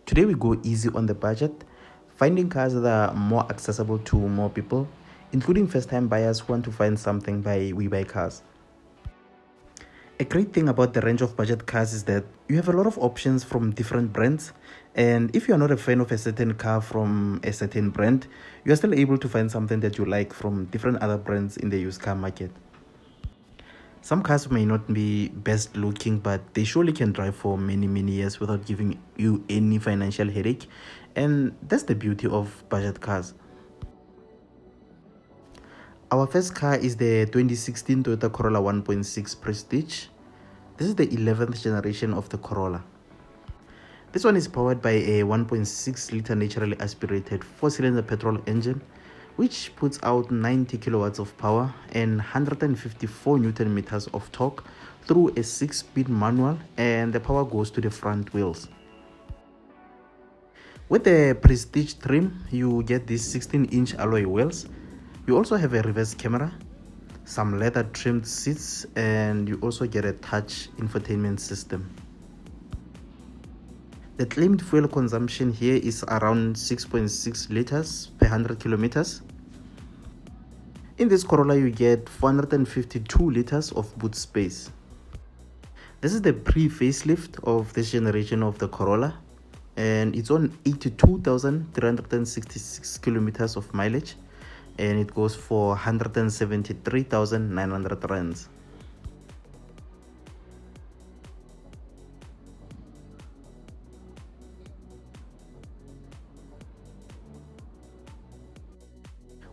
Today we go easy on the budget, finding cars that are more accessible to more people, including first-time buyers who want to find something by Webuycars. A great thing about the range of budget cars is that you have a lot of options from different brands, and if you are not a fan of a certain car from a certain brand, you are still able to find something that you like from different other brands in the used car market. Some cars may not be best looking, but they surely can drive for many years without giving you any financial headache, and that's the beauty of budget cars. Our first car is the 2016 Toyota Corolla 1.6 Prestige. This is the 11th generation of the Corolla. This one is powered by a 1.6 liter naturally aspirated 4-cylinder petrol engine, which puts out 90 kilowatts of power and 154 newton meters of torque through a 6-speed manual, and the power goes to the front wheels. With the Prestige trim, you get these 16-inch alloy wheels. You also have a reverse camera, some leather trimmed seats, and you also get a touch infotainment system. The claimed fuel consumption here is around 6.6 liters per 100 kilometers. In this Corolla, you get 452 liters of boot space. This is the pre-facelift of this generation of the Corolla, and it's on 82,366 kilometers of mileage, and it goes for 173,900 rands.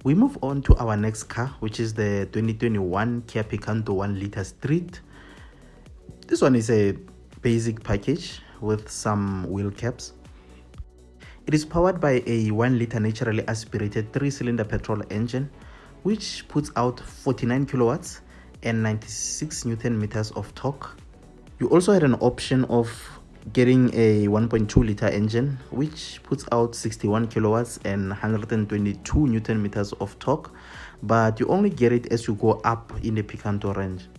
We move on to our next car, which is the 2021 Kia Picanto 1 liter street. This one is a basic package with some wheel caps. It is powered by a 1 liter naturally aspirated 3-cylinder petrol engine, which puts out 49 kilowatts and 96 newton meters of torque. You also had an option of getting a 1.2 liter engine, which puts out 61 kilowatts and 122 newton meters of torque, but you only get it as you go up in the Picanto range.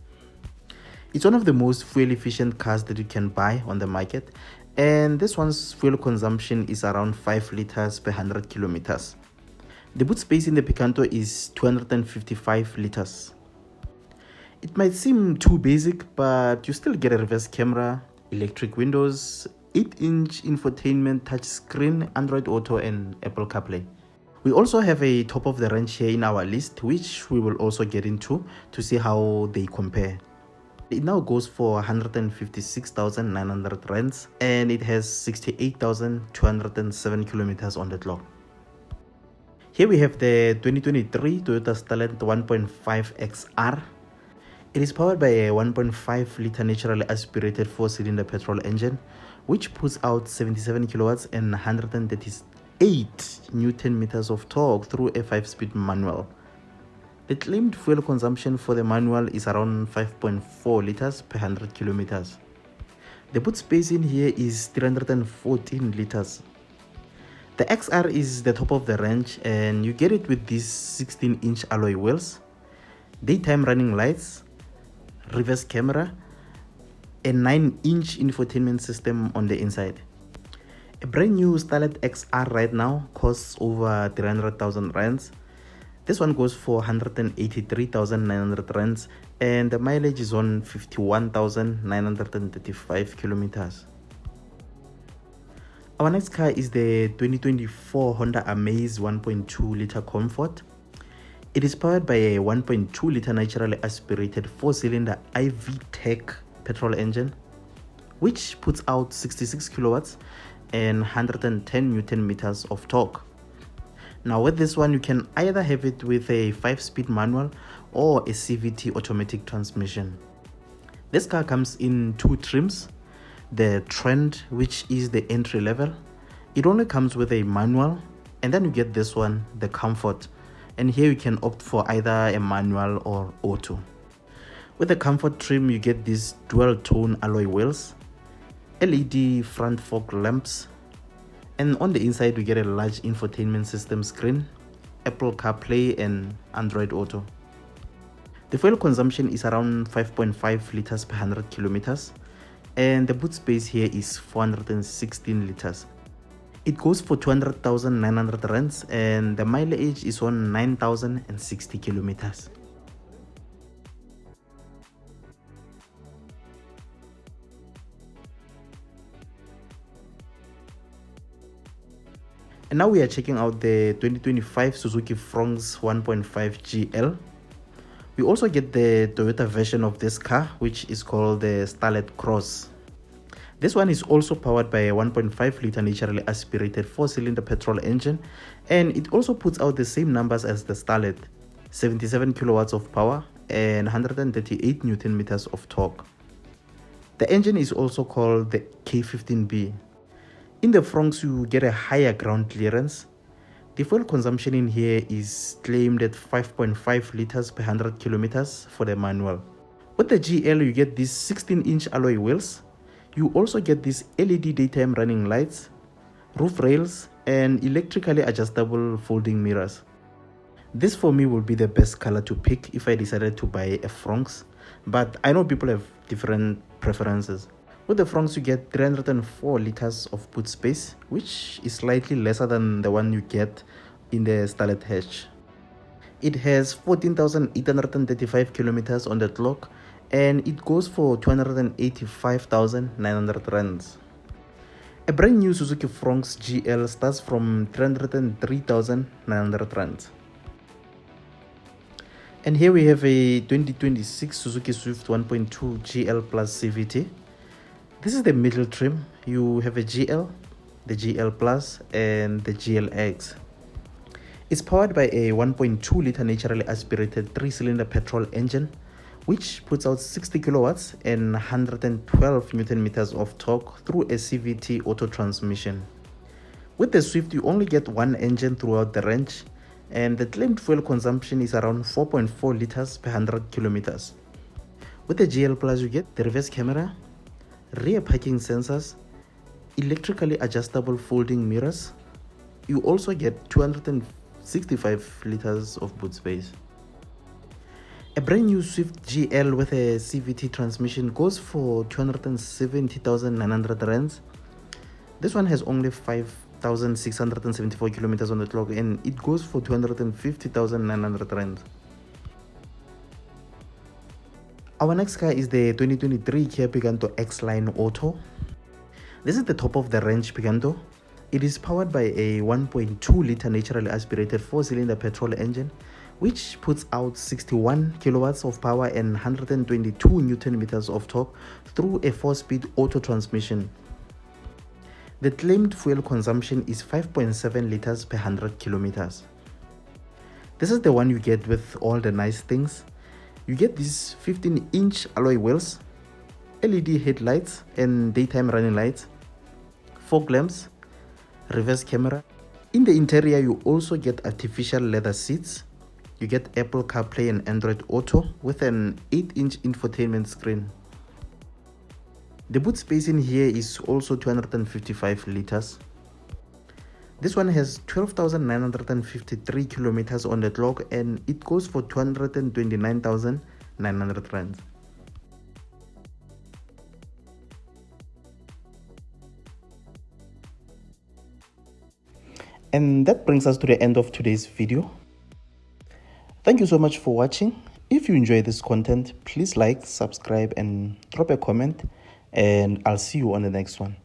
It's one of the most fuel efficient cars that you can buy on the market, and this one's fuel consumption is around 5 liters per 100 kilometers. The boot space in the Picanto is 255 liters. It might seem too basic, but you still get a reverse camera, electric windows, 8-inch infotainment touchscreen, Android Auto, and Apple CarPlay. We also have a top of the range here in our list, which we will also get into to see how they compare. It now goes for 156,900 rands, and it has 68,207 kilometers on the clock. Here we have the 2023 Toyota Starlet 1.5 XR. It is powered by a 1.5 liter naturally aspirated 4-cylinder petrol engine, which puts out 77 kilowatts and 138 newton meters of torque through a 5-speed manual. The claimed fuel consumption for the manual is around 5.4 liters per 100 kilometers. The boot space in here is 314 liters. The XR is the top of the range, and you get it with these 16-inch alloy wheels, daytime running lights, reverse camera, a 9-inch infotainment system on the inside. A brand new Starlet XR right now costs over 300,000 rands. This one goes for 183,900 rands, and the mileage is on 51,935 kilometers. Our next car is the 2024 Honda Amaze 1.2 liter Comfort. It is powered by a 1.2 liter naturally aspirated 4-cylinder IV Tech petrol engine, which puts out 66 kilowatts and 110 newton meters of torque. Now with this one, you can either have it with a 5-speed manual or a CVT automatic transmission. This car comes in 2 trims. The Trend, which is the entry level, it only comes with a manual, and then you get this one, the Comfort, and here you can opt for either a manual or auto. With the Comfort trim, you get these dual tone alloy wheels, LED front fog lamps, and on the inside we get a large infotainment system screen, Apple CarPlay, and Android Auto. The fuel consumption is around 5.5 liters per 100 kilometers, and the boot space here is 416 liters. It goes for 200,900 rands and the mileage is on 9,060 kilometers. And now we are checking out the 2025 Suzuki Fronx 1.5 GL. We also get the Toyota version of this car, which is called the Starlet Cross. This one is also powered by a 1.5 liter naturally aspirated 4-cylinder petrol engine, and it also puts out the same numbers as the Starlet: 77 kilowatts of power and 138 newton meters of torque. The engine is also called the K15B. In the Fronx, you get a higher ground clearance. The fuel consumption in here is claimed at 5.5 liters per 100 kilometers for the manual. With the GL, you get these 16-inch alloy wheels. You also get these LED daytime running lights, roof rails, and electrically adjustable folding mirrors. This for me would be the best color to pick if I decided to buy a Fronx, but I know people have different preferences. With the Fronx, you get 304 liters of boot space, which is slightly lesser than the one you get in the Starlet hatch. It has 14,835 kilometers on the clock, and it goes for 285,900 rands. A brand new Suzuki Fronx GL starts from 303,900 rands. And here we have a 2026 Suzuki Swift 1.2 GL Plus CVT. This is the middle trim. You have a GL, the GL Plus, and the GLX. It's powered by a 1.2 liter naturally aspirated 3-cylinder petrol engine, which puts out 60 kilowatts and 112 newton meters of torque through a CVT auto transmission. With the Swift, you only get one engine throughout the range, and the claimed fuel consumption is around 4.4 liters per 100 kilometers. With the GL Plus, you get the reverse camera, rear parking sensors, electrically adjustable folding mirrors. You also get 265 liters of boot space. A brand new Swift GL with a CVT transmission goes for 270,900 rands. This one has only 5,674 kilometers on the clock, and it goes for 250,900 rands. Our next car is the 2023 Kia Picanto X-Line Auto. This is the top of the range Picanto. It is powered by a 1.2 liter naturally aspirated 4-cylinder petrol engine, which puts out 61 kilowatts of power and 122 newton meters of torque through a 4-speed auto transmission. The claimed fuel consumption is 5.7 liters per 100 kilometers. This is the one you get with all the nice things. You get these 15-inch alloy wheels, LED headlights and daytime running lights, fog lamps, reverse camera. In the interior, you also get artificial leather seats. You get Apple CarPlay and Android Auto with an 8-inch infotainment screen. The boot space in here is also 255 liters. This one has 12,953 kilometers on the clock, and it goes for 229,900 rands. And that brings us to the end of today's video. Thank you so much for watching. If you enjoy this content, please like, subscribe, and drop a comment, and I'll see you on the next one.